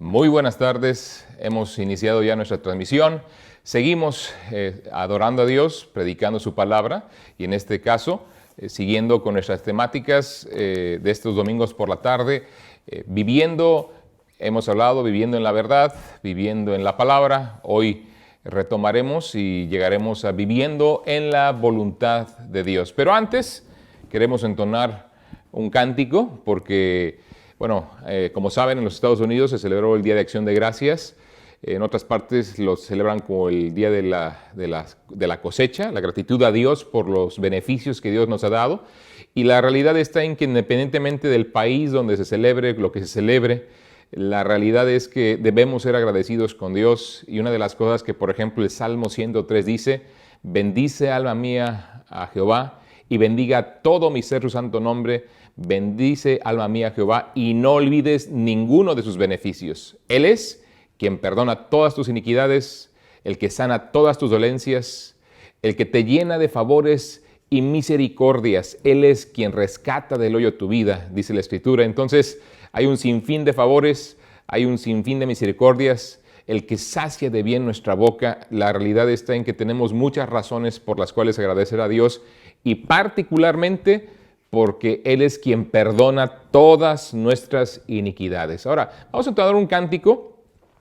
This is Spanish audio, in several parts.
Muy buenas tardes, hemos iniciado ya nuestra transmisión. Seguimos adorando a Dios, predicando su palabra y en este caso, siguiendo con nuestras temáticas de estos domingos por la tarde, hemos hablado viviendo en la verdad, viviendo en la palabra. Hoy retomaremos y llegaremos a viviendo en la voluntad de Dios. Pero antes queremos entonar un cántico porque... como saben, en los Estados Unidos se celebró el Día de Acción de Gracias. En otras partes lo celebran como el Día de la cosecha, la gratitud a Dios por los beneficios que Dios nos ha dado. Y la realidad está en que independientemente del país donde se celebre, lo que se celebre, la realidad es que debemos ser agradecidos con Dios. Y una de las cosas que, por ejemplo, el Salmo 103 dice: bendice alma mía a Jehová y bendiga todo mi ser su santo nombre. Bendice, alma mía, Jehová, y no olvides ninguno de sus beneficios. Él es quien perdona todas tus iniquidades, el que sana todas tus dolencias, el que te llena de favores y misericordias. Él es quien rescata del hoyo tu vida, dice la Escritura. Entonces, hay un sinfín de favores, hay un sinfín de misericordias, el que sacia de bien nuestra boca. La realidad está en que tenemos muchas razones por las cuales agradecer a Dios y particularmente porque Él es quien perdona todas nuestras iniquidades. Ahora, vamos a entonar un cántico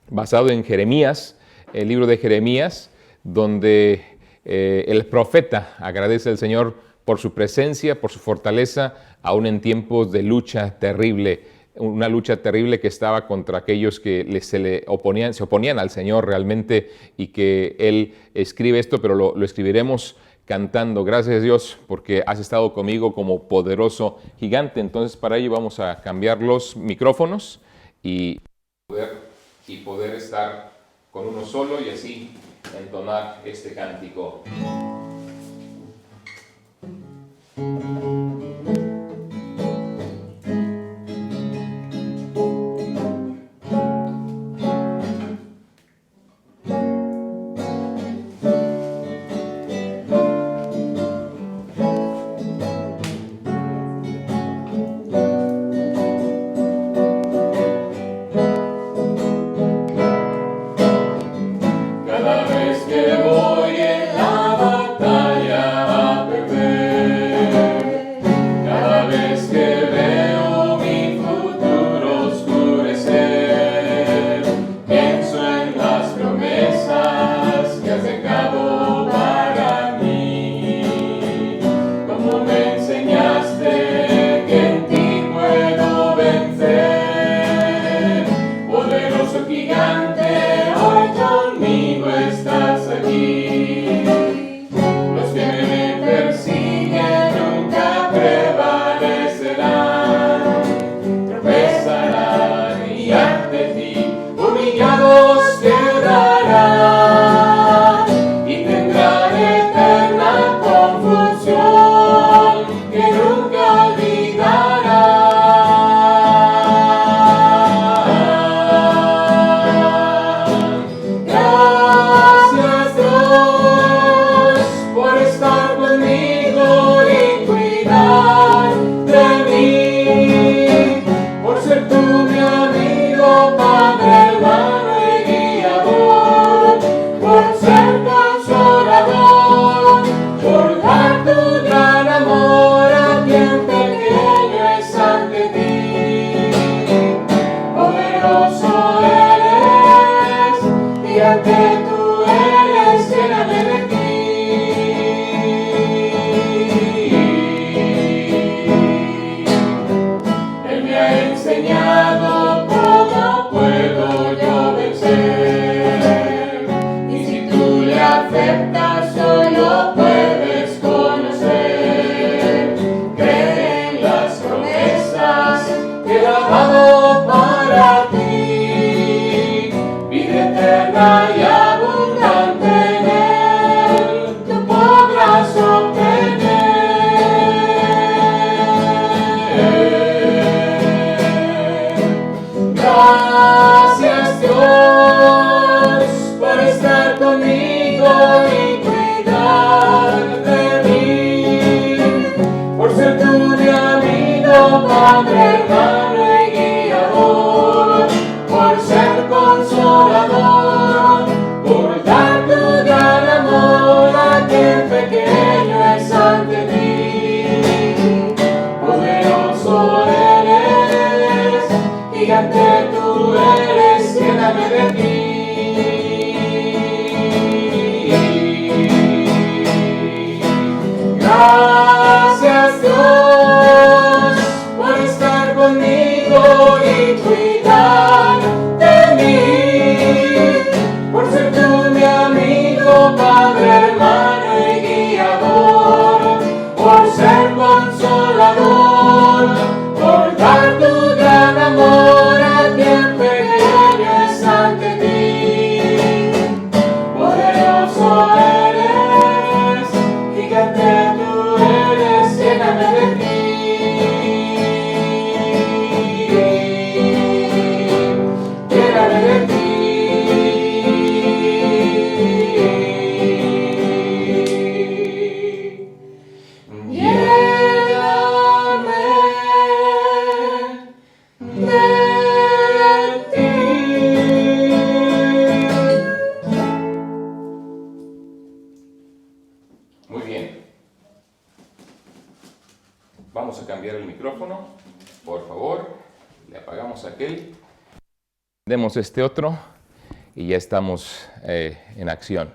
basado en Jeremías, el libro de Jeremías, donde el profeta agradece al Señor por su presencia, por su fortaleza, aún en tiempos de lucha terrible, una lucha terrible que estaba contra aquellos que se oponían al Señor realmente, y que Él escribe esto, pero lo escribiremos cantando: gracias Dios porque has estado conmigo como poderoso gigante. Entonces, para ello vamos a cambiar los micrófonos y poder estar con uno solo y así entonar este cántico. Padre, hermano y guiador, por ser tú eres, lléname de ti. Gracias Dios por estar conmigo y cuidar de mí, por ser tú mi amigo, Padre, hermano y guiador, por ser consolador, por dar tu gran amor a quien pequeño es ante ti. Poderoso eres, gigante tú eres, lléname de ti. Lléname de ti. Muy bien. Vamos a cambiar el micrófono, por favor. Le apagamos aquel. Demos este otro y ya estamos en acción.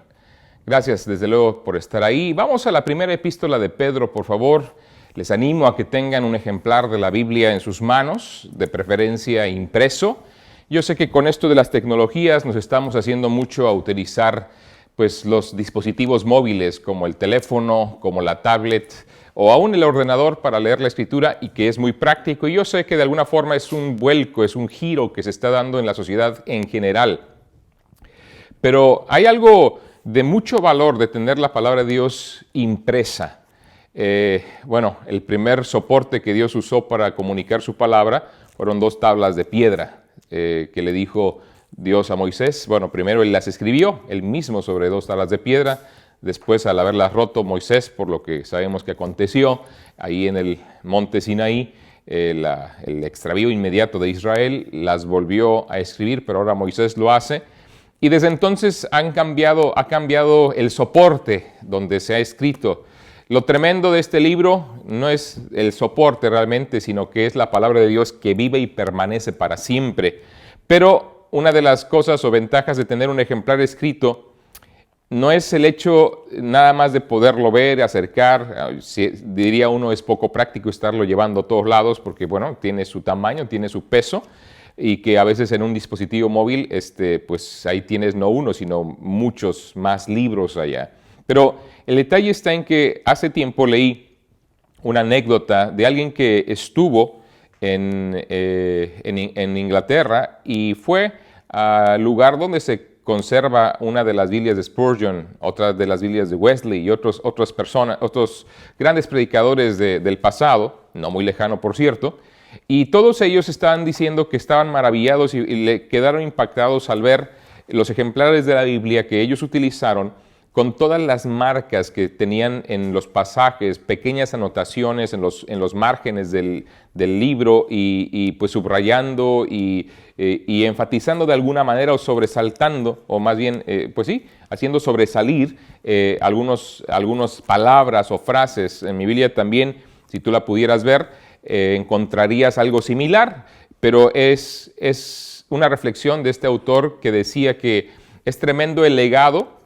Gracias, desde luego, por estar ahí. Vamos a la primera epístola de Pedro, por favor. Les animo a que tengan un ejemplar de la Biblia en sus manos, de preferencia impreso. Yo sé que con esto de las tecnologías nos estamos haciendo mucho a utilizar pues, los dispositivos móviles como el teléfono, como la tablet o aún el ordenador para leer la escritura y que es muy práctico. Y yo sé que de alguna forma es un vuelco, es un giro que se está dando en la sociedad en general. Pero hay algo de mucho valor de tener la palabra de Dios impresa. Bueno, el primer soporte que Dios usó para comunicar su palabra fueron 2 tablas de piedra que le dijo Dios a Moisés. Bueno, primero él las escribió, él mismo sobre 2 tablas de piedra. Después, al haberlas roto Moisés, por lo que sabemos que aconteció, ahí en el monte Sinaí, el extravío inmediato de Israel, las volvió a escribir, pero ahora Moisés lo hace. Y desde entonces ha cambiado el soporte donde se ha escrito. Lo tremendo de este libro no es el soporte realmente, sino que es la palabra de Dios que vive y permanece para siempre. Pero una de las cosas o ventajas de tener un ejemplar escrito no es el hecho nada más de poderlo ver, acercar. Diría uno, es poco práctico estarlo llevando a todos lados porque, bueno, tiene su tamaño, tiene su peso y que a veces en un dispositivo móvil, pues ahí tienes no uno, sino muchos más libros allá. Pero el detalle está en que hace tiempo leí una anécdota de alguien que estuvo en Inglaterra y fue al lugar donde se conserva una de las Biblias de Spurgeon, otra de las Biblias de Wesley y otros grandes predicadores del pasado, no muy lejano por cierto, y todos ellos estaban diciendo que estaban maravillados y le quedaron impactados al ver los ejemplares de la Biblia que ellos utilizaron con todas las marcas que tenían en los pasajes, pequeñas anotaciones en los márgenes del libro y pues subrayando y enfatizando de alguna manera o sobresaltando, o más bien, pues sí, haciendo sobresalir algunas palabras o frases. En mi Biblia también, si tú la pudieras ver, encontrarías algo similar, pero es una reflexión de este autor que decía que es tremendo el legado,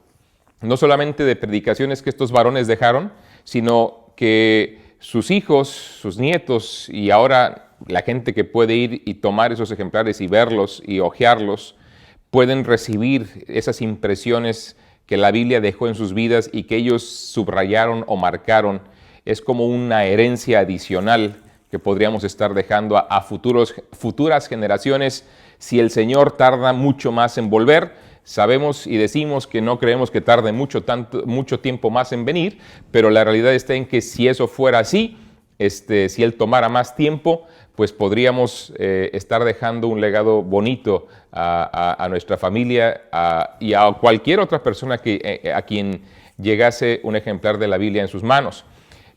no solamente de predicaciones que estos varones dejaron, sino que sus hijos, sus nietos y ahora la gente que puede ir y tomar esos ejemplares y verlos y hojearlos, pueden recibir esas impresiones que la Biblia dejó en sus vidas y que ellos subrayaron o marcaron. Es como una herencia adicional que podríamos estar dejando a futuras generaciones si el Señor tarda mucho más en volver. Sabemos y decimos que no creemos que tarde mucho tiempo más en venir, pero la realidad está en que si eso fuera así, si Él tomara más tiempo, pues podríamos estar dejando un legado bonito a nuestra familia y a cualquier otra persona a quien llegase un ejemplar de la Biblia en sus manos.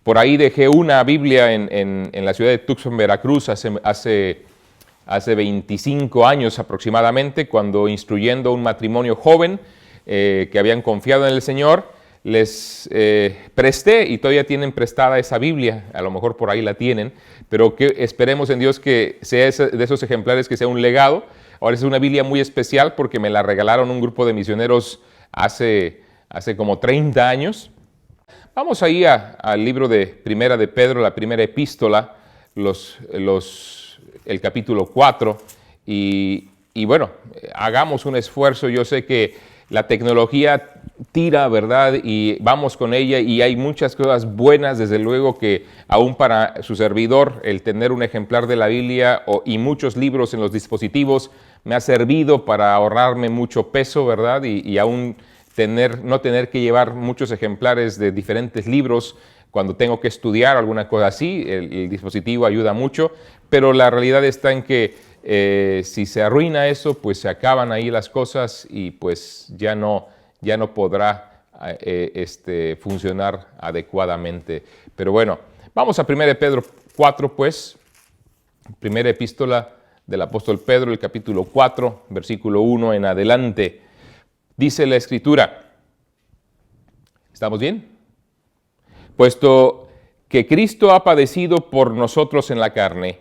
Por ahí dejé una Biblia en la ciudad de Tucson, Veracruz, hace 25 años aproximadamente, cuando instruyendo a un matrimonio joven que habían confiado en el Señor, les presté y todavía tienen prestada esa Biblia, a lo mejor por ahí la tienen, pero que esperemos en Dios que sea de esos ejemplares que sea un legado. Ahora es una Biblia muy especial porque me la regalaron un grupo de misioneros hace como 30 años. Vamos ahí al libro de Primera de Pedro, la primera epístola, el capítulo 4. Y bueno, hagamos un esfuerzo. Yo sé que la tecnología tira, ¿verdad? Y vamos con ella y hay muchas cosas buenas, desde luego que aún para su servidor el tener un ejemplar de la Biblia y muchos libros en los dispositivos me ha servido para ahorrarme mucho peso, ¿verdad? Y aún no tener que llevar muchos ejemplares de diferentes libros cuando tengo que estudiar alguna cosa así. El dispositivo ayuda mucho, pero la realidad está en que si se arruina eso, pues se acaban ahí las cosas y pues ya no podrá funcionar adecuadamente. Pero bueno, vamos a 1 Pedro 4, pues, primera epístola del apóstol Pedro, el capítulo 4, versículo 1 en adelante. Dice la Escritura, ¿estamos bien? Puesto que Cristo ha padecido por nosotros en la carne,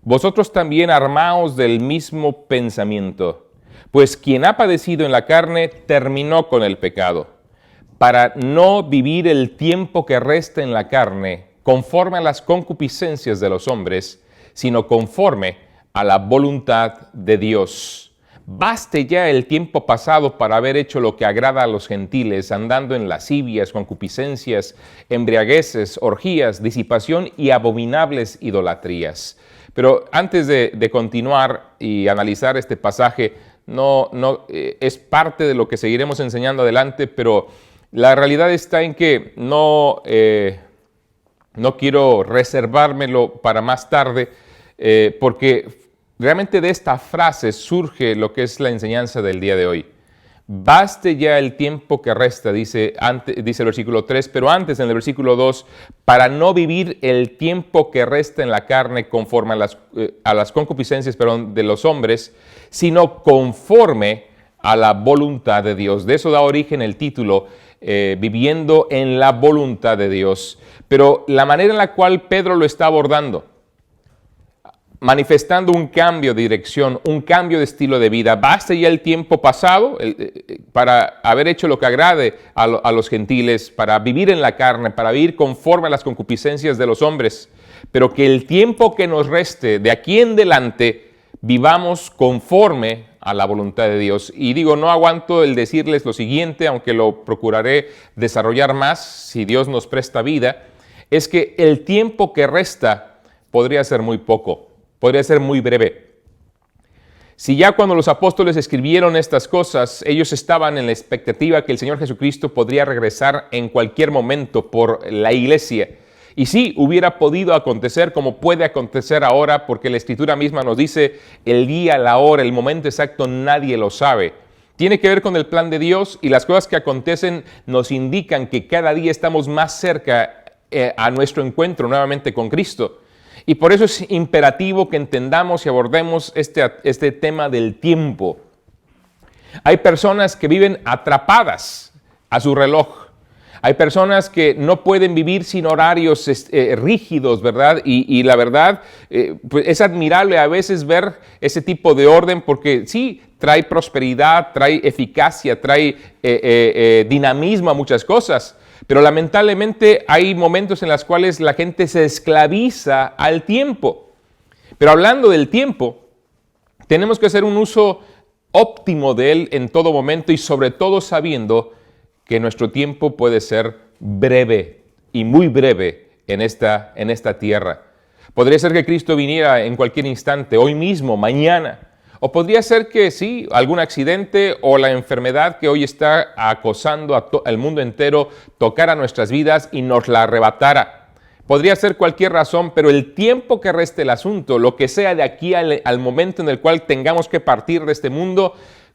vosotros también armaos del mismo pensamiento, pues quien ha padecido en la carne terminó con el pecado, para no vivir el tiempo que resta en la carne conforme a las concupiscencias de los hombres, sino conforme a la voluntad de Dios. Baste ya el tiempo pasado para haber hecho lo que agrada a los gentiles, andando en lascivias, concupiscencias, embriagueces, orgías, disipación y abominables idolatrías. Pero antes de continuar y analizar este pasaje, es parte de lo que seguiremos enseñando adelante, pero la realidad está en que no quiero reservármelo para más tarde, porque realmente de esta frase surge lo que es la enseñanza del día de hoy. Baste ya el tiempo que resta, dice el versículo 3, pero antes en el versículo 2, para no vivir el tiempo que resta en la carne conforme a las concupiscencias de los hombres, sino conforme a la voluntad de Dios. De eso da origen el título, viviendo en la voluntad de Dios. Pero la manera en la cual Pedro lo está abordando, manifestando un cambio de dirección, un cambio de estilo de vida. Basta ya el tiempo pasado para haber hecho lo que agrade a los gentiles, para vivir en la carne, para vivir conforme a las concupiscencias de los hombres, pero que el tiempo que nos reste de aquí en adelante vivamos conforme a la voluntad de Dios. Y digo, no aguanto el decirles lo siguiente, aunque lo procuraré desarrollar más si Dios nos presta vida, es que el tiempo que resta podría ser muy poco. Podría ser muy breve. Si ya cuando los apóstoles escribieron estas cosas, ellos estaban en la expectativa que el Señor Jesucristo podría regresar en cualquier momento por la iglesia. Y sí, hubiera podido acontecer como puede acontecer ahora, porque la Escritura misma nos dice el día, la hora, el momento exacto, nadie lo sabe. Tiene que ver con el plan de Dios y las cosas que acontecen nos indican que cada día estamos más cerca a nuestro encuentro nuevamente con Cristo. Y por eso es imperativo que entendamos y abordemos este tema del tiempo. Hay personas que viven atrapadas a su reloj. Hay personas que no pueden vivir sin horarios rígidos, ¿verdad? Y la verdad, pues es admirable a veces ver ese tipo de orden porque sí, trae prosperidad, trae eficacia, trae dinamismo a muchas cosas. Pero lamentablemente hay momentos en los cuales la gente se esclaviza al tiempo. Pero hablando del tiempo, tenemos que hacer un uso óptimo de él en todo momento y sobre todo sabiendo que nuestro tiempo puede ser breve y muy breve en esta tierra. Podría ser que Cristo viniera en cualquier instante, hoy mismo, mañana. O podría ser que sí, algún accidente o la enfermedad que hoy está acosando al mundo entero tocara nuestras vidas y nos la arrebatara. Podría ser cualquier razón, pero el tiempo que reste el asunto, lo que sea de aquí al momento en el cual tengamos que partir de este mundo,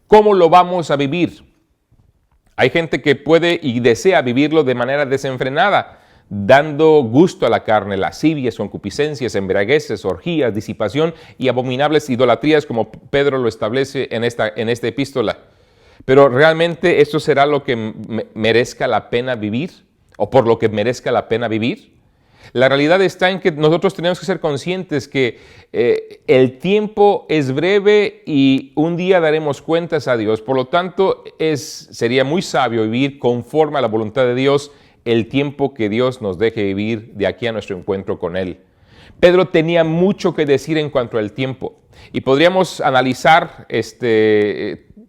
¿cómo lo vamos a vivir? Hay gente que puede y desea vivirlo de manera desenfrenada, dando gusto a la carne, lascivias, concupiscencias, embriagueces, orgías, disipación y abominables idolatrías, como Pedro lo establece en esta epístola. Pero ¿realmente esto será lo que merezca la pena vivir? ¿O por lo que merezca la pena vivir? La realidad está en que nosotros tenemos que ser conscientes que el tiempo es breve y un día daremos cuentas a Dios. Por lo tanto, sería muy sabio vivir conforme a la voluntad de Dios el tiempo que Dios nos deje vivir de aquí a nuestro encuentro con Él. Pedro tenía mucho que decir en cuanto al tiempo y podríamos analizar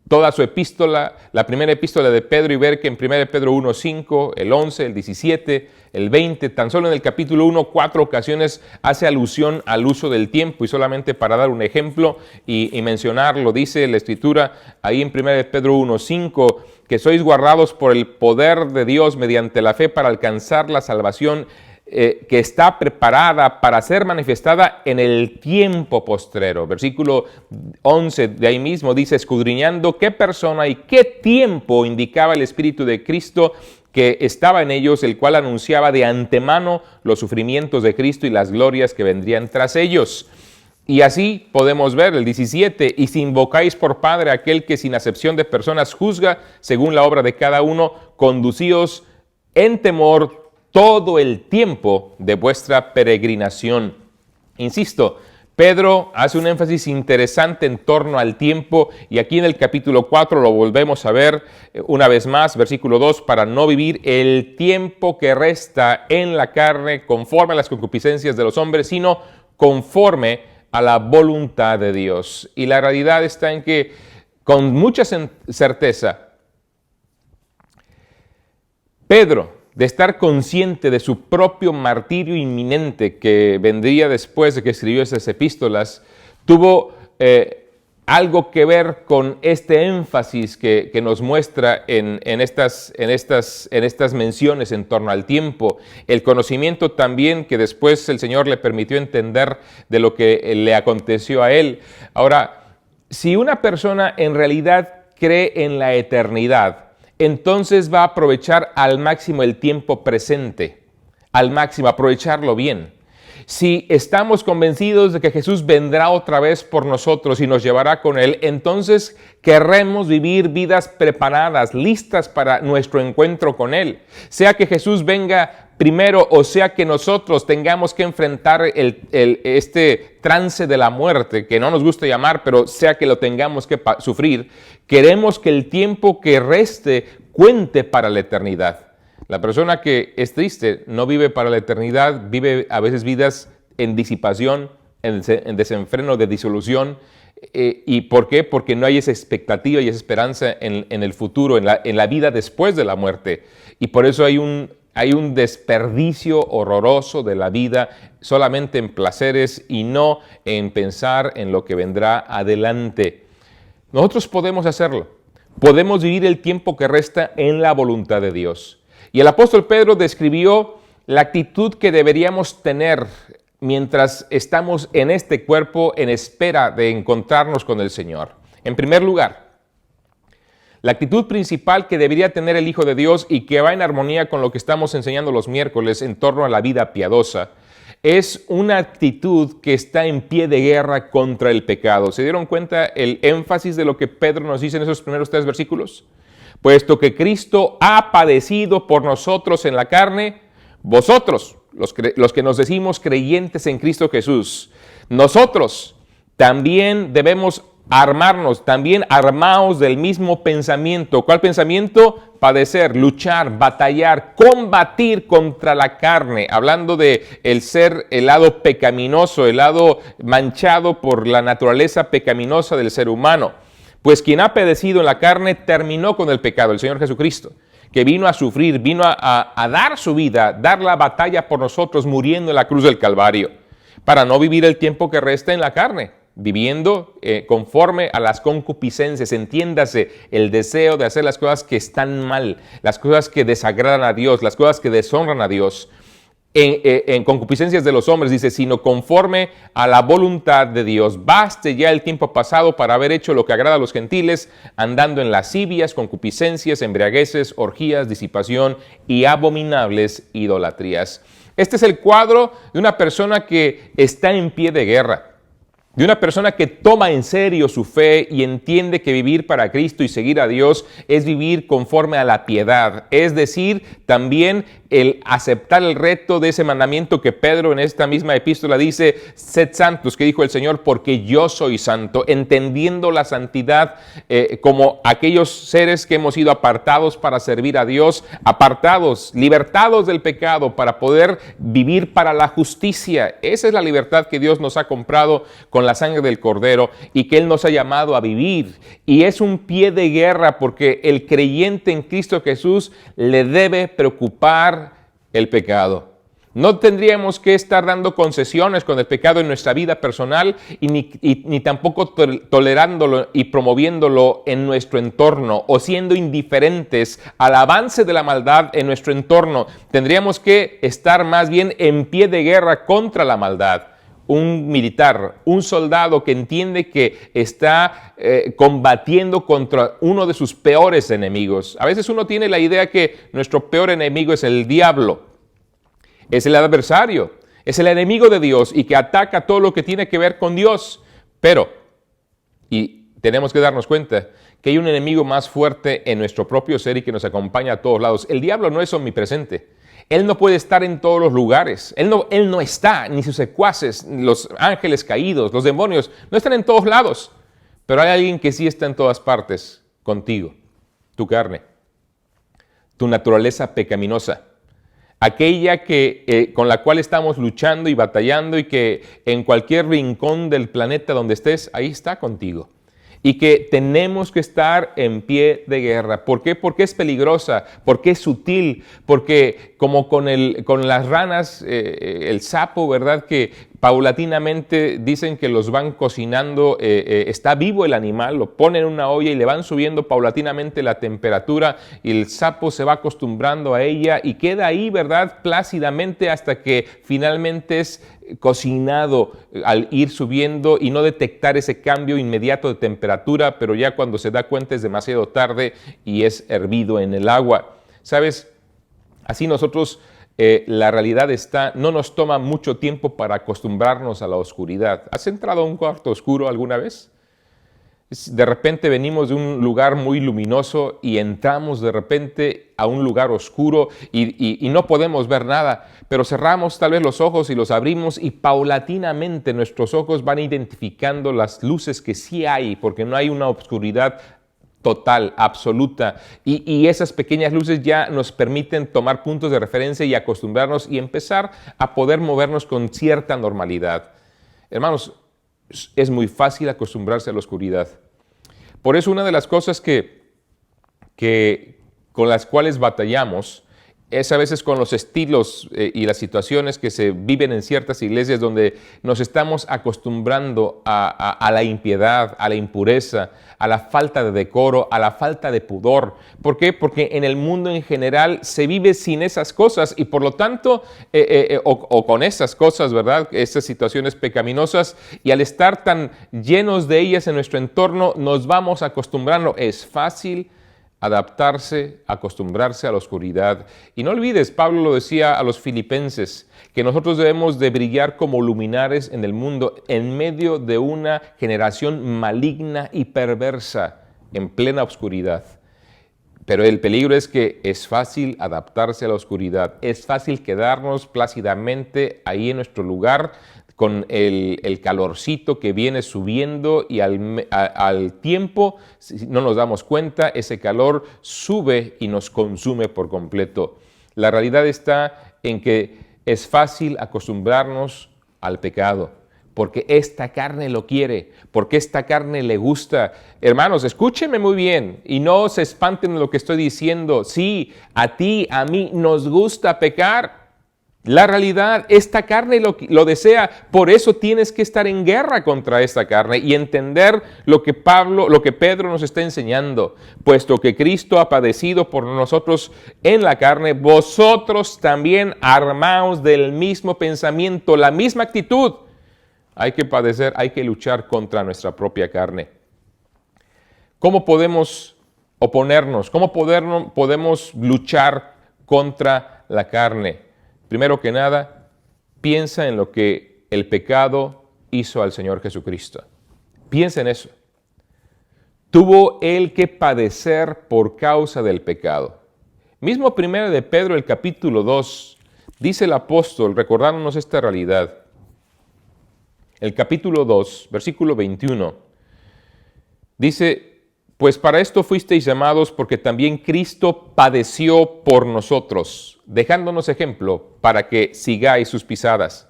toda su epístola, la primera epístola de Pedro, y ver que en 1 Pedro 1:5, el 11, el 17, el 20, tan solo en el capítulo 1, 4 ocasiones hace alusión al uso del tiempo. Y solamente para dar un ejemplo y mencionarlo, dice la Escritura ahí en 1 Pedro 1:5, que sois guardados por el poder de Dios mediante la fe para alcanzar la salvación que está preparada para ser manifestada en el tiempo postrero. Versículo 11 de ahí mismo dice, escudriñando qué persona y qué tiempo indicaba el Espíritu de Cristo que estaba en ellos, el cual anunciaba de antemano los sufrimientos de Cristo y las glorias que vendrían tras ellos. Y así podemos ver el 17, y si invocáis por Padre a aquel que sin acepción de personas juzga según la obra de cada uno, conducíos en temor todo el tiempo de vuestra peregrinación. Insisto, Pedro hace un énfasis interesante en torno al tiempo, y aquí en el capítulo 4 lo volvemos a ver una vez más, versículo 2, para no vivir el tiempo que resta en la carne conforme a las concupiscencias de los hombres, sino conforme a la voluntad de Dios. Y la realidad está en que con mucha certeza, Pedro, de estar consciente de su propio martirio inminente que vendría después de que escribió esas epístolas, tuvo algo que ver con este énfasis que nos muestra en estas menciones en torno al tiempo. El conocimiento también que después el Señor le permitió entender de lo que le aconteció a él. Ahora, si una persona en realidad cree en la eternidad, entonces va a aprovechar al máximo el tiempo presente, al máximo, aprovecharlo bien. Si estamos convencidos de que Jesús vendrá otra vez por nosotros y nos llevará con Él, entonces querremos vivir vidas preparadas, listas para nuestro encuentro con Él. Sea que Jesús venga primero o sea que nosotros tengamos que enfrentar este trance de la muerte, que no nos gusta llamar, pero sea que lo tengamos que sufrir, queremos que el tiempo que reste cuente para la eternidad. La persona que es triste no vive para la eternidad, vive a veces vidas en disipación, en desenfreno, de disolución. ¿Y por qué? Porque no hay esa expectativa y esa esperanza en el futuro, en la vida después de la muerte. Y por eso hay un desperdicio horroroso de la vida solamente en placeres y no en pensar en lo que vendrá adelante. Nosotros podemos hacerlo. Podemos vivir el tiempo que resta en la voluntad de Dios. Y el apóstol Pedro describió la actitud que deberíamos tener mientras estamos en este cuerpo en espera de encontrarnos con el Señor. En primer lugar, la actitud principal que debería tener el Hijo de Dios y que va en armonía con lo que estamos enseñando los miércoles en torno a la vida piadosa, es una actitud que está en pie de guerra contra el pecado. ¿Se dieron cuenta el énfasis de lo que Pedro nos dice en esos primeros 3 versículos? Puesto que Cristo ha padecido por nosotros en la carne, vosotros, los que nos decimos creyentes en Cristo Jesús, nosotros también debemos armarnos, también armaos del mismo pensamiento. ¿Cuál pensamiento? Padecer, luchar, batallar, combatir contra la carne, hablando de el lado pecaminoso, el lado manchado por la naturaleza pecaminosa del ser humano. Pues quien ha padecido en la carne terminó con el pecado, el Señor Jesucristo, que vino a sufrir, vino a dar su vida, dar la batalla por nosotros, muriendo en la cruz del Calvario, para no vivir el tiempo que resta en la carne, viviendo conforme a las concupiscencias, entiéndase, el deseo de hacer las cosas que están mal, las cosas que desagradan a Dios, las cosas que deshonran a Dios. En concupiscencias de los hombres, dice, sino conforme a la voluntad de Dios. Baste ya el tiempo pasado para haber hecho lo que agrada a los gentiles, andando en lascivias, concupiscencias, embriagueces, orgías, disipación y abominables idolatrías. Este es el cuadro de una persona que está en pie de guerra. de una persona que toma en serio su fe y entiende que vivir para Cristo y seguir a Dios es vivir conforme a la piedad. Es decir, también el aceptar el reto de ese mandamiento que Pedro en esta misma epístola dice, sed santos, que dijo el Señor, porque yo soy santo, entendiendo la santidad como aquellos seres que hemos sido apartados para servir a Dios, apartados, libertados del pecado para poder vivir para la justicia. Esa es la libertad que Dios nos ha comprado con la sangre del Cordero y que Él nos ha llamado a vivir. Y es un pie de guerra porque el creyente en Cristo Jesús le debe preocupar el pecado. No tendríamos que estar dando concesiones con el pecado en nuestra vida personal y ni tampoco tolerándolo y promoviéndolo en nuestro entorno o siendo indiferentes al avance de la maldad en nuestro entorno. Tendríamos que estar más bien en pie de guerra contra la maldad. Un militar, un soldado que entiende que está combatiendo contra uno de sus peores enemigos. A veces uno tiene la idea que nuestro peor enemigo es el diablo, es el adversario, es el enemigo de Dios y que ataca todo lo que tiene que ver con Dios. Pero, y tenemos que darnos cuenta que hay un enemigo más fuerte en nuestro propio ser y que nos acompaña a todos lados. El diablo no es omnipresente. Él no puede estar en todos los lugares. Él no está, ni sus secuaces, los ángeles caídos, los demonios, no están en todos lados. Pero hay alguien que sí está en todas partes, contigo, tu carne, tu naturaleza pecaminosa, aquella con la cual estamos luchando y batallando y que en cualquier rincón del planeta donde estés, ahí está contigo. Y que tenemos que estar en pie de guerra. ¿Por qué? Porque es peligrosa, porque es sutil, porque como con las ranas, el sapo, ¿verdad? Que paulatinamente dicen que los van cocinando, está vivo el animal, lo ponen en una olla y le van subiendo paulatinamente la temperatura y el sapo se va acostumbrando a ella y queda ahí, ¿verdad? Plácidamente hasta que finalmente es cocinado al ir subiendo y no detectar ese cambio inmediato de temperatura, pero ya cuando se da cuenta es demasiado tarde y es hervido en el agua. ¿Sabes? Así nosotros, la realidad no nos toma mucho tiempo para acostumbrarnos a la oscuridad. ¿Has entrado a un cuarto oscuro alguna vez? De repente venimos de un lugar muy luminoso y entramos de repente a un lugar oscuro y no podemos ver nada, pero cerramos tal vez los ojos y los abrimos y paulatinamente nuestros ojos van identificando las luces que sí hay, porque no hay una oscuridad total, absoluta, y esas pequeñas luces ya nos permiten tomar puntos de referencia y acostumbrarnos y empezar a poder movernos con cierta normalidad. Hermanos, es muy fácil acostumbrarse a la oscuridad. Por eso una de las cosas con las cuales batallamos es a veces con los estilos y las situaciones que se viven en ciertas iglesias donde nos estamos acostumbrando a la impiedad, a la impureza, a la falta de decoro, a la falta de pudor. ¿Por qué? Porque en el mundo en general se vive sin esas cosas y por lo tanto, o con esas cosas, ¿verdad? Esas situaciones pecaminosas, y al estar tan llenos de ellas en nuestro entorno nos vamos acostumbrando. Es fácil adaptarse, acostumbrarse a la oscuridad. Y no olvides, Pablo lo decía a los filipenses, que nosotros debemos de brillar como luminares en el mundo en medio de una generación maligna y perversa, en plena oscuridad. Pero el peligro es que es fácil adaptarse a la oscuridad, es fácil quedarnos plácidamente ahí en nuestro lugar, con el calorcito que viene subiendo y al tiempo, si no nos damos cuenta, ese calor sube y nos consume por completo. La realidad está en que es fácil acostumbrarnos al pecado, porque esta carne lo quiere, porque esta carne le gusta. Hermanos, escúchenme muy bien y no se espanten de lo que estoy diciendo. Sí, a ti, a mí nos gusta pecar. La realidad, esta carne lo desea, por eso tienes que estar en guerra contra esta carne y entender lo que Pedro nos está enseñando. Puesto que Cristo ha padecido por nosotros en la carne, vosotros también armaos del mismo pensamiento, la misma actitud. Hay que padecer, hay que luchar contra nuestra propia carne. ¿Cómo podemos oponernos? ¿Cómo podemos luchar contra la carne? Primero que nada, piensa en lo que el pecado hizo al Señor Jesucristo. Piensa en eso. Tuvo Él que padecer por causa del pecado. Mismo 1 de Pedro, el capítulo 2, dice el apóstol, recordándonos esta realidad. El capítulo 2, versículo 21, dice: pues para esto fuisteis llamados, porque también Cristo padeció por nosotros, dejándonos ejemplo para que sigáis sus pisadas,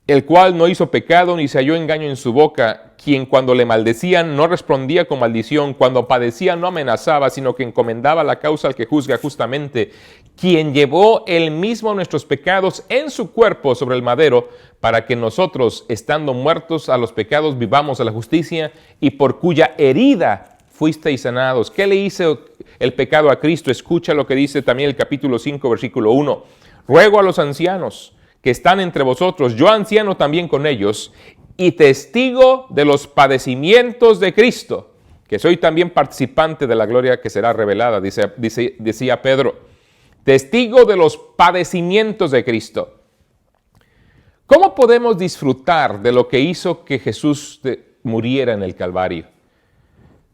el cual no hizo pecado ni se halló engaño en su boca, quien cuando le maldecían no respondía con maldición, cuando padecía no amenazaba, sino que encomendaba la causa al que juzga justamente, quien llevó él mismo nuestros pecados en su cuerpo sobre el madero, para que nosotros, estando muertos a los pecados, vivamos a la justicia, y por cuya herida fuisteis sanados. ¿Qué le hizo el pecado a Cristo? Escucha lo que dice también el capítulo 5, versículo 1. Ruego a los ancianos que están entre vosotros, yo anciano también con ellos, y testigo de los padecimientos de Cristo, que soy también participante de la gloria que será revelada, decía Pedro. Testigo de los padecimientos de Cristo. ¿Cómo podemos disfrutar de lo que hizo que Jesús muriera en el Calvario?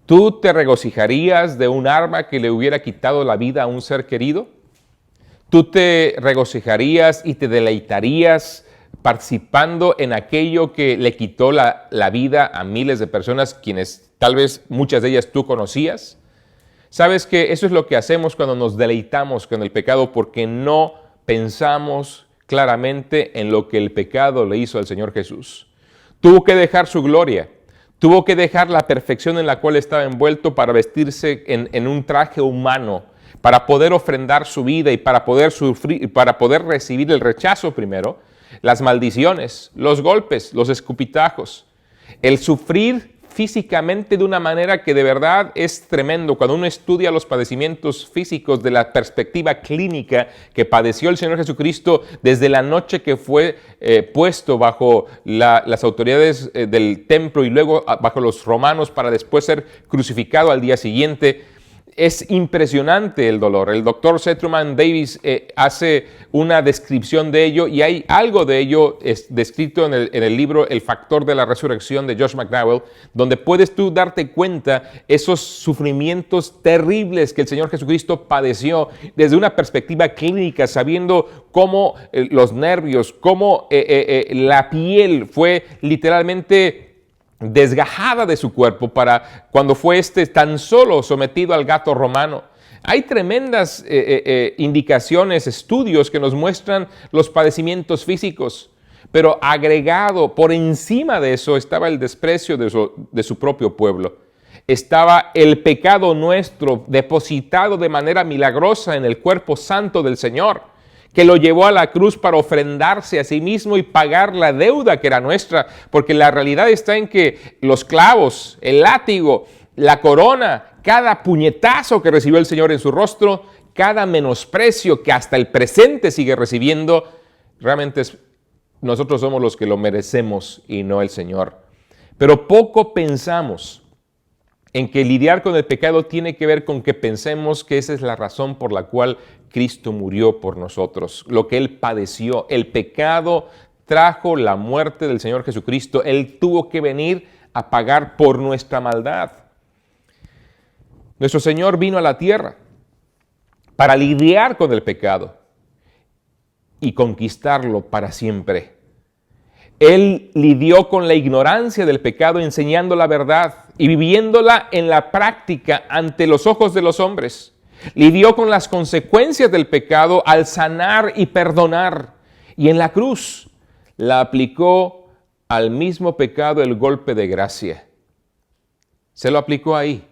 ¿Tú te regocijarías de un arma que le hubiera quitado la vida a un ser querido? ¿Tú te regocijarías y te deleitarías participando en aquello que le quitó la vida a miles de personas, quienes tal vez muchas de ellas tú conocías? ¿Sabes que eso es lo que hacemos cuando nos deleitamos con el pecado? Porque no pensamos claramente en lo que el pecado le hizo al Señor Jesús. Tuvo que dejar su gloria. Tuvo que dejar la perfección en la cual estaba envuelto para vestirse en un traje humano, para poder ofrendar su vida y para poder sufrir, para poder recibir el rechazo primero, las maldiciones, los golpes, los escupitajos, el sufrir físicamente de una manera que de verdad es tremendo. Cuando uno estudia los padecimientos físicos de la perspectiva clínica que padeció el Señor Jesucristo desde la noche que fue puesto bajo las autoridades del templo y luego bajo los romanos para después ser crucificado al día siguiente, es impresionante el dolor. El doctor Setruman Davis hace una descripción de ello y hay algo de ello descrito en el libro El factor de la resurrección de Josh McDowell, donde puedes tú darte cuenta esos sufrimientos terribles que el Señor Jesucristo padeció desde una perspectiva clínica, sabiendo cómo los nervios, cómo la piel fue literalmente desgajada de su cuerpo para cuando fue tan solo sometido al gato romano. Hay tremendas indicaciones, estudios que nos muestran los padecimientos físicos, pero agregado por encima de eso estaba el desprecio de su propio pueblo. Estaba el pecado nuestro depositado de manera milagrosa en el cuerpo santo del Señor, que lo llevó a la cruz para ofrendarse a sí mismo y pagar la deuda que era nuestra, porque la realidad está en que los clavos, el látigo, la corona, cada puñetazo que recibió el Señor en su rostro, cada menosprecio que hasta el presente sigue recibiendo, realmente nosotros somos los que lo merecemos y no el Señor. Pero poco pensamos en que lidiar con el pecado tiene que ver con que pensemos que esa es la razón por la cual Cristo murió por nosotros, lo que Él padeció. El pecado trajo la muerte del Señor Jesucristo. Él tuvo que venir a pagar por nuestra maldad. Nuestro Señor vino a la tierra para lidiar con el pecado y conquistarlo para siempre. Él lidió con la ignorancia del pecado enseñando la verdad y viviéndola en la práctica ante los ojos de los hombres. Lidió con las consecuencias del pecado al sanar y perdonar. Y en la cruz la aplicó al mismo pecado el golpe de gracia. Se lo aplicó ahí,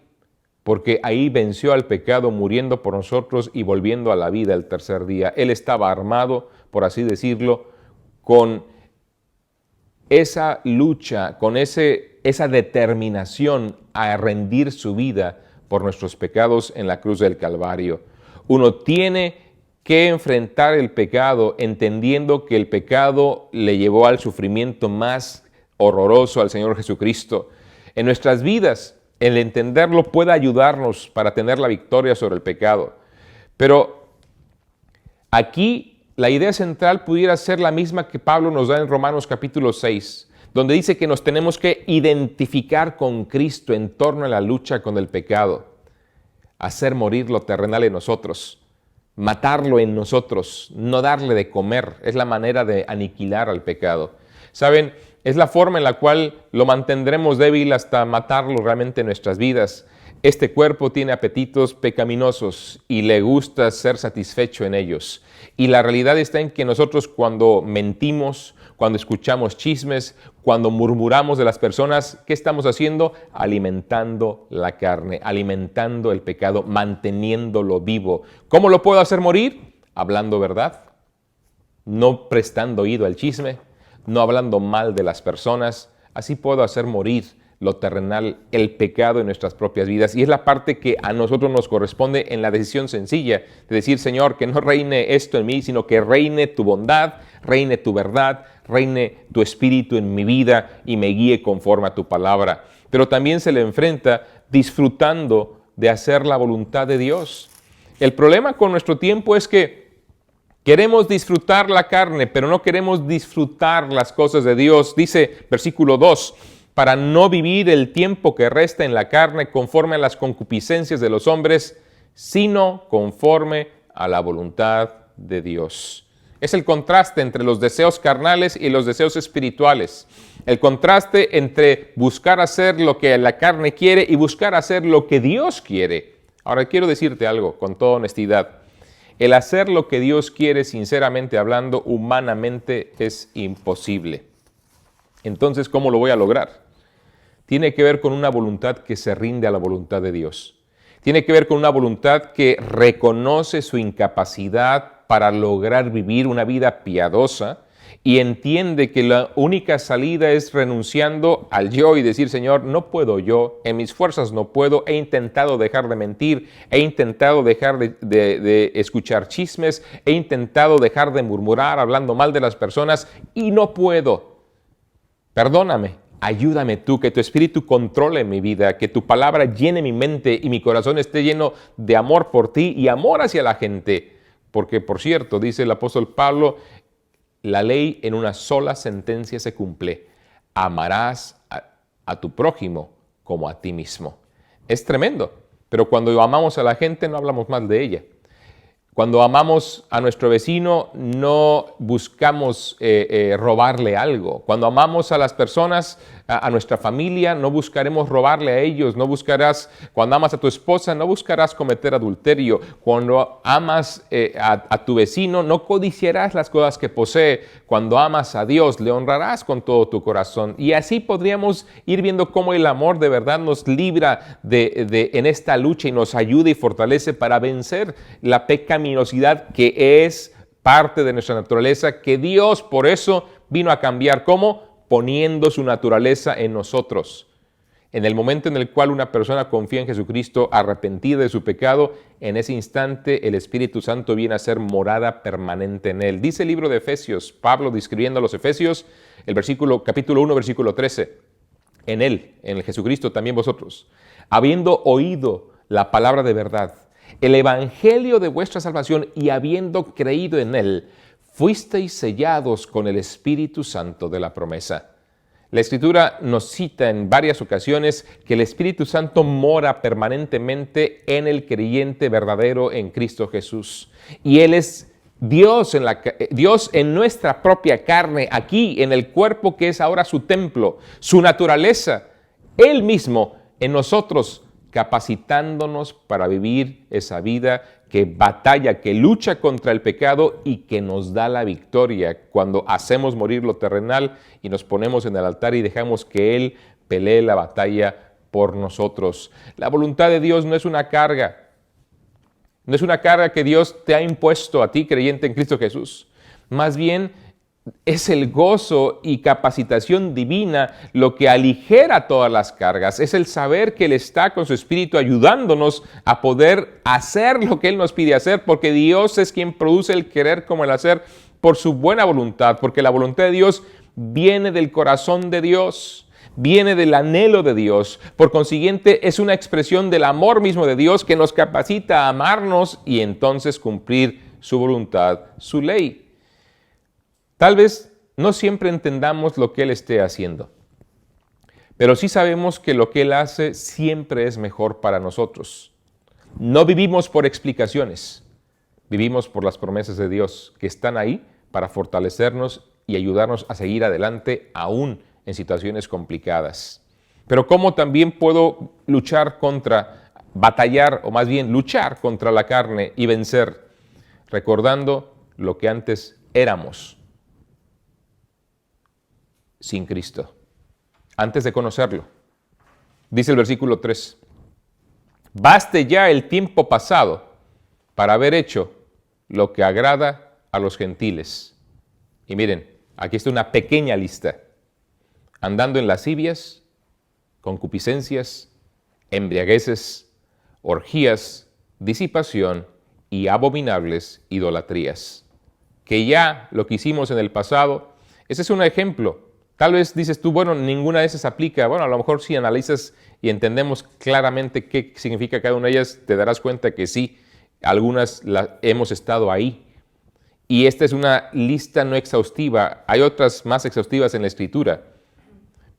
porque ahí venció al pecado muriendo por nosotros y volviendo a la vida el tercer día. Él estaba armado, por así decirlo, con esa lucha, con esa determinación a rendir su vida por nuestros pecados en la cruz del Calvario. Uno tiene que enfrentar el pecado entendiendo que el pecado le llevó al sufrimiento más horroroso al Señor Jesucristo. En nuestras vidas, el entenderlo puede ayudarnos para tener la victoria sobre el pecado. Pero aquí la idea central pudiera ser la misma que Pablo nos da en Romanos capítulo 6, donde dice que nos tenemos que identificar con Cristo en torno a la lucha con el pecado, hacer morir lo terrenal en nosotros, matarlo en nosotros, no darle de comer, es la manera de aniquilar al pecado. ¿Saben? Es la forma en la cual lo mantendremos débil hasta matarlo realmente en nuestras vidas. Este cuerpo tiene apetitos pecaminosos y le gusta ser satisfecho en ellos. Y la realidad está en que nosotros cuando mentimos, cuando escuchamos chismes, cuando murmuramos de las personas, ¿qué estamos haciendo? Alimentando la carne, alimentando el pecado, manteniéndolo vivo. ¿Cómo lo puedo hacer morir? Hablando verdad, no prestando oído al chisme, no hablando mal de las personas. Así puedo hacer morir lo terrenal, el pecado en nuestras propias vidas. Y es la parte que a nosotros nos corresponde en la decisión sencilla de decir, Señor, que no reine esto en mí, sino que reine tu bondad, reine tu verdad, reine tu espíritu en mi vida y me guíe conforme a tu palabra. Pero también se le enfrenta disfrutando de hacer la voluntad de Dios. El problema con nuestro tiempo es que queremos disfrutar la carne, pero no queremos disfrutar las cosas de Dios. Dice versículo 2, para no vivir el tiempo que resta en la carne conforme a las concupiscencias de los hombres, sino conforme a la voluntad de Dios. Es el contraste entre los deseos carnales y los deseos espirituales. El contraste entre buscar hacer lo que la carne quiere y buscar hacer lo que Dios quiere. Ahora quiero decirte algo con toda honestidad. El hacer lo que Dios quiere, sinceramente hablando, humanamente es imposible. Entonces, ¿cómo lo voy a lograr? Tiene que ver con una voluntad que se rinde a la voluntad de Dios. Tiene que ver con una voluntad que reconoce su incapacidad para lograr vivir una vida piadosa y entiende que la única salida es renunciando al yo y decir, Señor, no puedo yo, en mis fuerzas no puedo, he intentado dejar de mentir, he intentado dejar de escuchar chismes, he intentado dejar de murmurar hablando mal de las personas y no puedo. Perdóname. Ayúdame tú, que tu espíritu controle mi vida, que tu palabra llene mi mente y mi corazón esté lleno de amor por ti y amor hacia la gente. Porque, por cierto, dice el apóstol Pablo, la ley en una sola sentencia se cumple. Amarás a tu prójimo como a ti mismo. Es tremendo, pero cuando amamos a la gente no hablamos mal de ella. Cuando amamos a nuestro vecino, no buscamos robarle algo. Cuando amamos a las personas, a nuestra familia, no buscaremos robarle a ellos. Cuando amas a tu esposa, no buscarás cometer adulterio. Cuando amas a tu vecino, no codiciarás las cosas que posee. Cuando amas a Dios, le honrarás con todo tu corazón. Y así podríamos ir viendo cómo el amor de verdad nos libra en esta lucha y nos ayuda y fortalece para vencer la pecaminosidad que es parte de nuestra naturaleza, que Dios por eso vino a cambiar. ¿Cómo? Poniendo su naturaleza en nosotros. En el momento en el cual una persona confía en Jesucristo, arrepentida de su pecado, en ese instante el Espíritu Santo viene a ser morada permanente en él. Dice el libro de Efesios, Pablo describiendo a los Efesios, capítulo 1, versículo 13. En él, en el Jesucristo, también vosotros, habiendo oído la palabra de verdad, el evangelio de vuestra salvación y habiendo creído en él, fuisteis sellados con el Espíritu Santo de la promesa. La Escritura nos cita en varias ocasiones que el Espíritu Santo mora permanentemente en el creyente verdadero en Cristo Jesús. Y Él es Dios en nuestra propia carne, aquí en el cuerpo que es ahora su templo, su naturaleza, Él mismo en nosotros, capacitándonos para vivir esa vida que batalla, que lucha contra el pecado y que nos da la victoria cuando hacemos morir lo terrenal y nos ponemos en el altar y dejamos que Él pelee la batalla por nosotros. La voluntad de Dios no es una carga. No es una carga que Dios te ha impuesto a ti, creyente en Cristo Jesús. Más bien, es el gozo y capacitación divina lo que aligera todas las cargas. Es el saber que Él está con su Espíritu ayudándonos a poder hacer lo que Él nos pide hacer, porque Dios es quien produce el querer como el hacer por su buena voluntad, porque la voluntad de Dios viene del corazón de Dios, viene del anhelo de Dios. Por consiguiente, es una expresión del amor mismo de Dios que nos capacita a amarnos y entonces cumplir su voluntad, su ley. Tal vez no siempre entendamos lo que Él esté haciendo, pero sí sabemos que lo que Él hace siempre es mejor para nosotros. No vivimos por explicaciones, vivimos por las promesas de Dios que están ahí para fortalecernos y ayudarnos a seguir adelante aún en situaciones complicadas. Pero ¿cómo también puedo batallar, o más bien luchar contra la carne y vencer? Recordando lo que antes éramos sin Cristo, antes de conocerlo. Dice el versículo 3, baste ya el tiempo pasado para haber hecho lo que agrada a los gentiles. Y miren, aquí está una pequeña lista. Andando en lascivias, concupiscencias, embriagueces, orgías, disipación y abominables idolatrías. Que ya lo que hicimos en el pasado, ese es un ejemplo. Tal vez dices tú, bueno, ninguna de esas aplica. Bueno, a lo mejor si analizas y entendemos claramente qué significa cada una de ellas, te darás cuenta que sí, algunas hemos estado ahí. Y esta es una lista no exhaustiva. Hay otras más exhaustivas en la Escritura.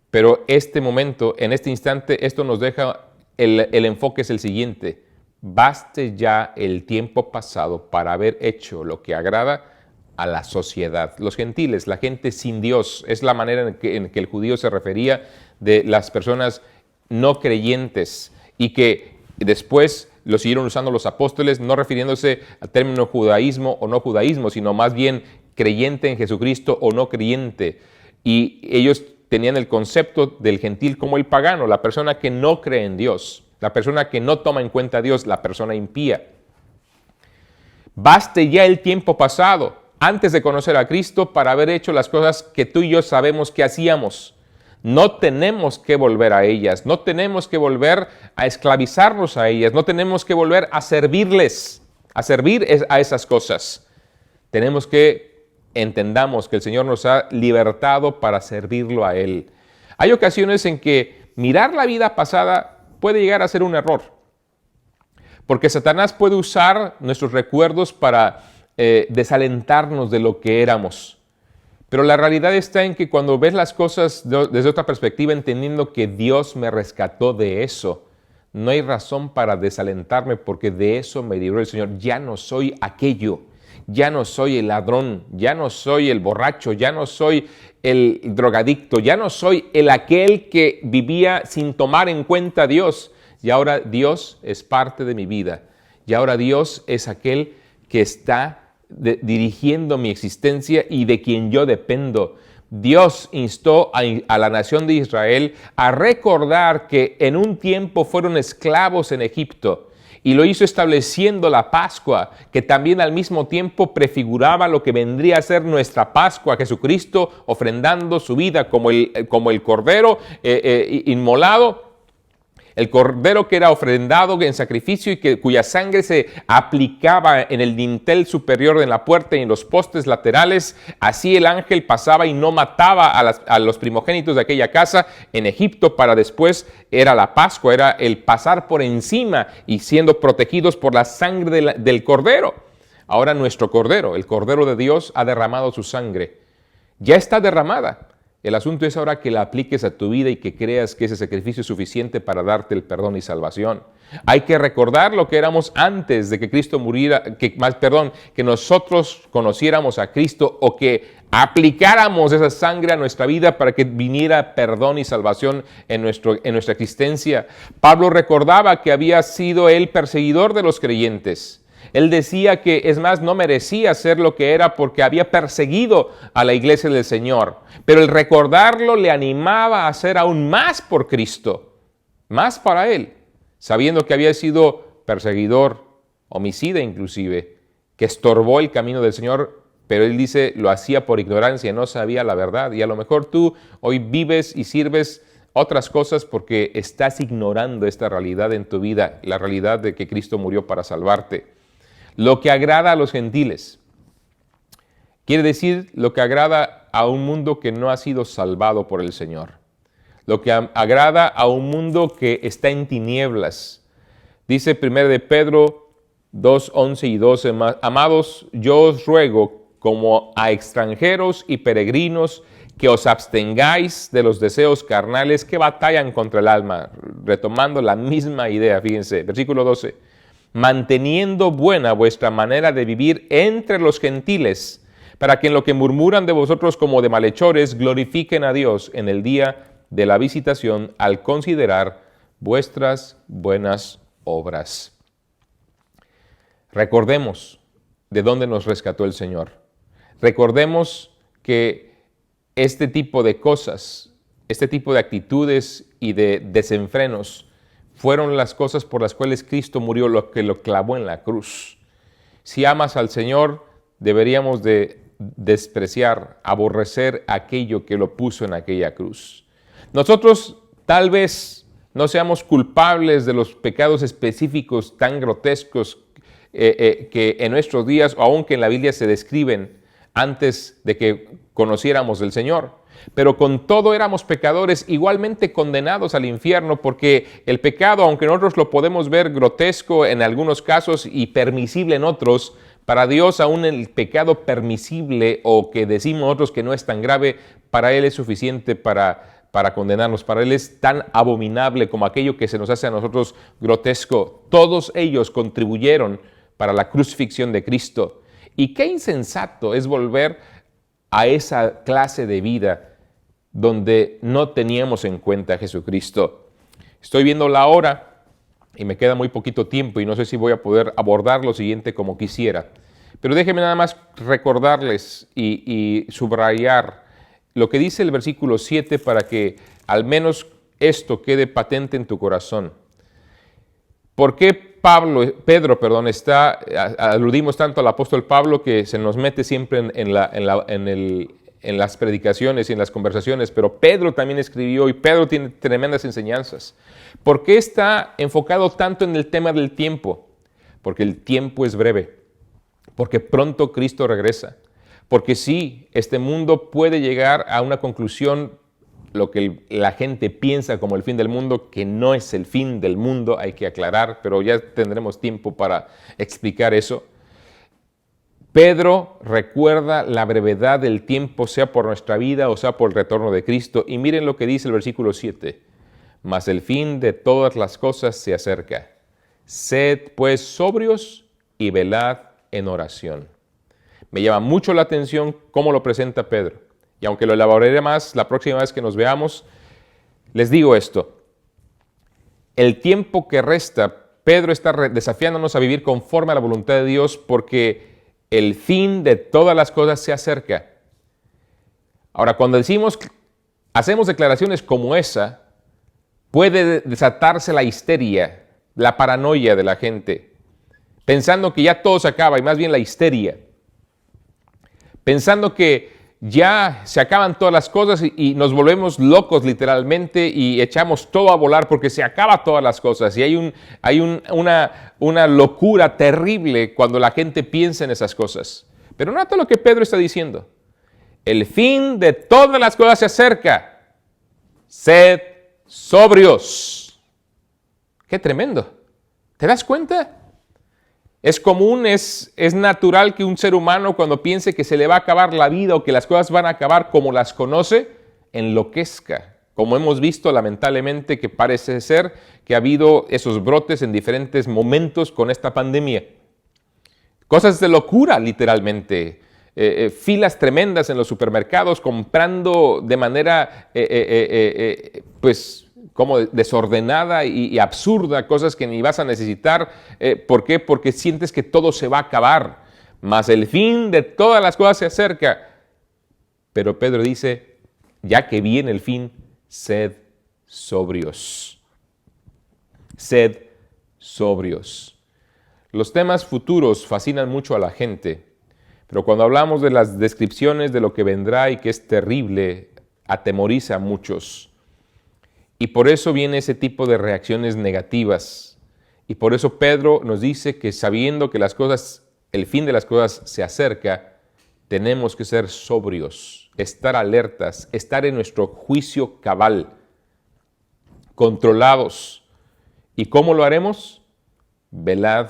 Pero en este instante, esto nos deja, el enfoque es el siguiente. Baste ya el tiempo pasado para haber hecho lo que agrada a la sociedad. Los gentiles, la gente sin Dios, es la manera en que el judío se refería de las personas no creyentes y que después lo siguieron usando los apóstoles, no refiriéndose al término judaísmo o no judaísmo, sino más bien creyente en Jesucristo o no creyente. Y ellos tenían el concepto del gentil como el pagano, la persona que no cree en Dios, la persona que no toma en cuenta a Dios, la persona impía. Baste ya el tiempo pasado, antes de conocer a Cristo, para haber hecho las cosas que tú y yo sabemos que hacíamos. No tenemos que volver a ellas, no tenemos que volver a esclavizarnos a ellas, no tenemos que volver a servirles, a servir a esas cosas. Tenemos que entendamos que el Señor nos ha libertado para servirlo a Él. Hay ocasiones en que mirar la vida pasada puede llegar a ser un error, porque Satanás puede usar nuestros recuerdos para desalentarnos de lo que éramos. Pero la realidad está en que cuando ves las cosas desde otra perspectiva, entendiendo que Dios me rescató de eso, no hay razón para desalentarme porque de eso me libró el Señor. Ya no soy aquello, ya no soy el ladrón, ya no soy el borracho, ya no soy el drogadicto, ya no soy aquel que vivía sin tomar en cuenta a Dios. Y ahora Dios es parte de mi vida. Y ahora Dios es aquel que está dirigiendo mi existencia y de quien yo dependo. Dios instó a la nación de Israel a recordar que en un tiempo fueron esclavos en Egipto y lo hizo estableciendo la Pascua, que también al mismo tiempo prefiguraba lo que vendría a ser nuestra Pascua, Jesucristo ofrendando su vida como el cordero inmolado. El cordero que era ofrendado en sacrificio y cuya sangre se aplicaba en el dintel superior de la puerta y en los postes laterales. Así el ángel pasaba y no mataba a los primogénitos de aquella casa en Egipto para después. Era la Pascua, era el pasar por encima y siendo protegidos por la sangre del cordero. Ahora nuestro cordero, el cordero de Dios, ha derramado su sangre. Ya está derramada. El asunto es ahora que la apliques a tu vida y que creas que ese sacrificio es suficiente para darte el perdón y salvación. Hay que recordar lo que éramos antes de que Cristo muriera, que nosotros conociéramos a Cristo o que aplicáramos esa sangre a nuestra vida para que viniera perdón y salvación en nuestra existencia. Pablo recordaba que había sido él perseguidor de los creyentes. Él decía que, es más, no merecía ser lo que era porque había perseguido a la iglesia del Señor. Pero el recordarlo le animaba a hacer aún más por Cristo, más para Él, sabiendo que había sido perseguidor, homicida inclusive, que estorbó el camino del Señor, pero Él dice, lo hacía por ignorancia, no sabía la verdad. Y a lo mejor tú hoy vives y sirves otras cosas porque estás ignorando esta realidad en tu vida, la realidad de que Cristo murió para salvarte. Lo que agrada a los gentiles. Quiere decir lo que agrada a un mundo que no ha sido salvado por el Señor. Lo que agrada a un mundo que está en tinieblas. Dice 1 de Pedro 2, 11 y 12, amados, yo os ruego como a extranjeros y peregrinos, que os abstengáis de los deseos carnales que batallan contra el alma. Retomando la misma idea, fíjense, versículo 12. Manteniendo buena vuestra manera de vivir entre los gentiles, para que en lo que murmuran de vosotros como de malhechores, glorifiquen a Dios en el día de la visitación al considerar vuestras buenas obras. Recordemos de dónde nos rescató el Señor. Recordemos que este tipo de cosas, este tipo de actitudes y de desenfrenos fueron las cosas por las cuales Cristo murió, lo que lo clavó en la cruz. Si amas al Señor, deberíamos de despreciar, aborrecer aquello que lo puso en aquella cruz. Nosotros tal vez no seamos culpables de los pecados específicos tan grotescos que en nuestros días, o aunque en la Biblia se describen antes de que conociéramos del Señor. Pero con todo éramos pecadores igualmente condenados al infierno, porque el pecado, aunque nosotros lo podemos ver grotesco en algunos casos y permisible en otros, para Dios aún el pecado permisible o que decimos nosotros que no es tan grave, para Él es suficiente para condenarnos. Para Él es tan abominable como aquello que se nos hace a nosotros grotesco. Todos ellos contribuyeron para la crucifixión de Cristo. Y qué insensato es volver a esa clase de vida donde no teníamos en cuenta a Jesucristo. Estoy viendo la hora y me queda muy poquito tiempo y no sé si voy a poder abordar lo siguiente como quisiera. Pero déjenme nada más recordarles y subrayar lo que dice el versículo 7 para que al menos esto quede patente en tu corazón. ¿Por qué Pedro, aludimos tanto al apóstol Pablo que se nos mete siempre en las predicaciones y en las conversaciones? Pero Pedro también escribió y Pedro tiene tremendas enseñanzas. ¿Por qué está enfocado tanto en el tema del tiempo? Porque el tiempo es breve, porque pronto Cristo regresa, porque sí, este mundo puede llegar a una conclusión, lo que la gente piensa como el fin del mundo, que no es el fin del mundo, hay que aclarar, pero ya tendremos tiempo para explicar eso. Pedro recuerda la brevedad del tiempo, sea por nuestra vida o sea por el retorno de Cristo, y miren lo que dice el versículo 7. Mas el fin de todas las cosas se acerca. Sed pues sobrios y velad en oración. Me llama mucho la atención cómo lo presenta Pedro. Y aunque lo elaboraré más la próxima vez que nos veamos, les digo esto. El tiempo que resta, Pedro está desafiándonos a vivir conforme a la voluntad de Dios porque el fin de todas las cosas se acerca. Ahora, cuando hacemos declaraciones como esa, puede desatarse la histeria, la paranoia de la gente, pensando que ya todo se acaba y más bien la histeria, pensando que ya se acaban todas las cosas y nos volvemos locos literalmente y echamos todo a volar porque se acaban todas las cosas. Y hay una locura terrible cuando la gente piensa en esas cosas. Pero nota lo que Pedro está diciendo. El fin de todas las cosas se acerca. Sed sobrios. ¡Qué tremendo! ¿Te das cuenta? Es común, es natural que un ser humano cuando piense que se le va a acabar la vida o que las cosas van a acabar como las conoce, enloquezca. Como hemos visto lamentablemente que parece ser que ha habido esos brotes en diferentes momentos con esta pandemia. Cosas de locura literalmente. Filas tremendas en los supermercados comprando de manera como desordenada y absurda, cosas que ni vas a necesitar. ¿Por qué? Porque sientes que todo se va a acabar, mas el fin de todas las cosas se acerca. Pero Pedro dice, ya que viene el fin, sed sobrios. Sed sobrios. Los temas futuros fascinan mucho a la gente, pero cuando hablamos de las descripciones de lo que vendrá y que es terrible, atemoriza a muchos. Y por eso viene ese tipo de reacciones negativas. Y por eso Pedro nos dice que sabiendo que el fin de las cosas se acerca, tenemos que ser sobrios, estar alertas, estar en nuestro juicio cabal, controlados. ¿Y cómo lo haremos? Velad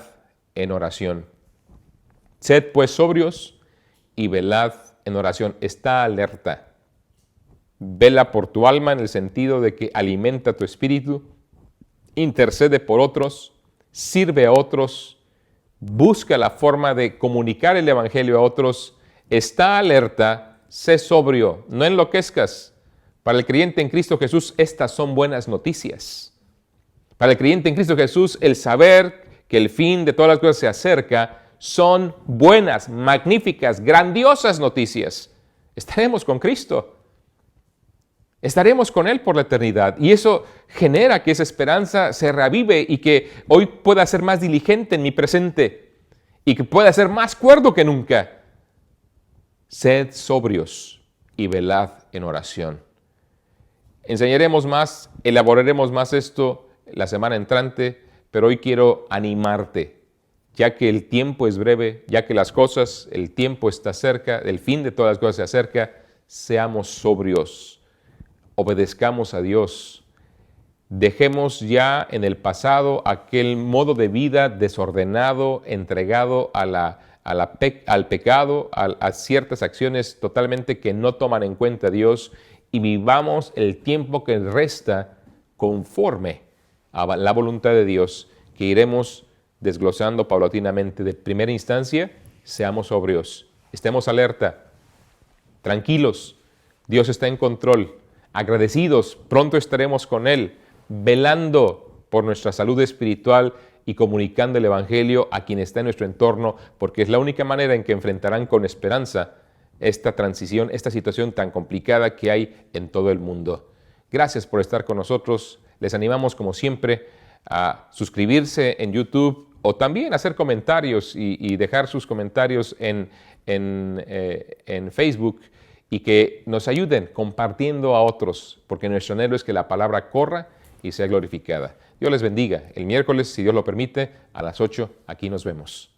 en oración. Sed pues sobrios y velad en oración. Está alerta. Vela por tu alma en el sentido de que alimenta tu espíritu, intercede por otros, sirve a otros, busca la forma de comunicar el evangelio a otros. Está alerta, sé sobrio, no enloquezcas. Para el creyente en Cristo Jesús, estas son buenas noticias. Para el creyente en Cristo Jesús, el saber que el fin de todas las cosas se acerca son buenas, magníficas, grandiosas noticias. Estaremos con Cristo. Estaremos con Él por la eternidad. Y eso genera que esa esperanza se reavive y que hoy pueda ser más diligente en mi presente y que pueda ser más cuerdo que nunca. Sed sobrios y velad en oración. Enseñaremos más, elaboraremos más esto la semana entrante, pero hoy quiero animarte, ya que el tiempo es breve, ya que el tiempo está cerca, el fin de todas las cosas se acerca, seamos sobrios, obedezcamos a Dios, dejemos ya en el pasado aquel modo de vida desordenado, entregado al pecado, a ciertas acciones totalmente que no toman en cuenta a Dios, y vivamos el tiempo que resta conforme a la voluntad de Dios, que iremos desglosando paulatinamente. De primera instancia, seamos sobrios, estemos alerta, tranquilos, Dios está en control, agradecidos, pronto estaremos con Él, velando por nuestra salud espiritual y comunicando el Evangelio a quien está en nuestro entorno, porque es la única manera en que enfrentarán con esperanza esta transición, esta situación tan complicada que hay en todo el mundo. Gracias por estar con nosotros. Les animamos, como siempre, a suscribirse en YouTube o también hacer comentarios y dejar sus comentarios en Facebook, y que nos ayuden compartiendo a otros, porque nuestro anhelo es que la palabra corra y sea glorificada. Dios les bendiga. El miércoles, si Dios lo permite, a las 8, aquí nos vemos.